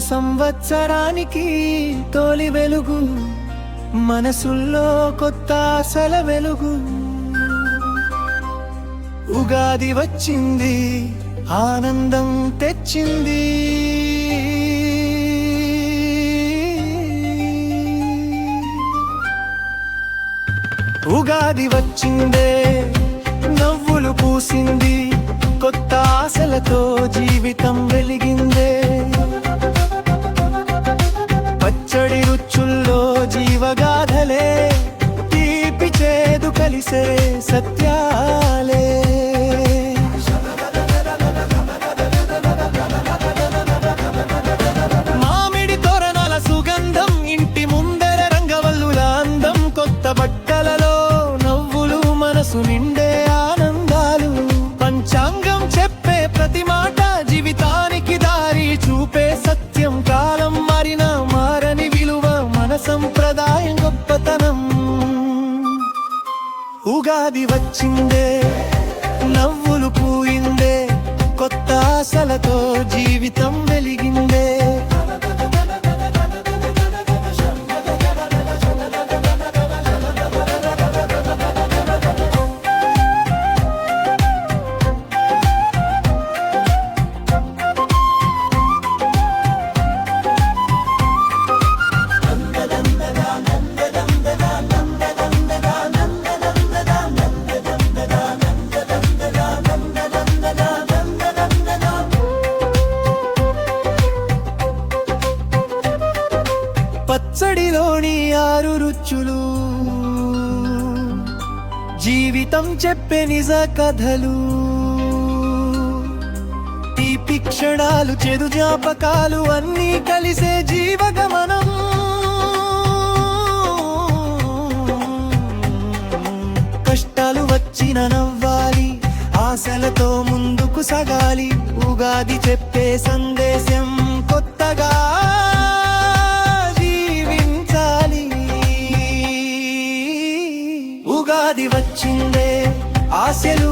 సంవత్సరానికి తొలి వెలుగు, మనసుల్లో కొత్త ఆశల వెలుగు. ఉగాది వచ్చింది, ఆనందం తెచ్చింది. ఉగాది వచ్చిందే, నవ్వులు పూసింది, కొత్త ఆశలతో జీవితం వెలిగిందే. పచ్చడి రుచుల్లో జీవగాథలే, తీపి చేదు కలిసే సత్యాలే. మామిడి తోరణాల సుగంధం, ఇంటి ముందర రంగవల్లుల అందం, కొత్త బట్టలలో నవ్వులు, మనసు నిండే ఆనందాలు. పంచాంగం చెప్పే ప్రతి మాట జీవితానికి దారి చూపే సత్యం. కాలం మారిన మారని విలువ, మన సంప్రదాయం గొప్పతనం. ఉగాది వచ్చిందే, నవ్వులు పూయిందే, కొత్త ఆశలతో జీవితం వెలిగిందే. పచ్చడిలోని 6 రుచులు, జీవితం చెప్పే నిజ కథలు. తీపి క్షణాలు, చెడు జ్ఞాపకాలు, అన్నీ కలిసే జీవగమనం. కష్టాలు వచ్చిన నవ్వాలి, ఆశలతో ముందుకు సాగాలి. ఉగాది చెప్పే సందేశం కొత్తగా ఉగాది వచ్చిందే, ఆశలు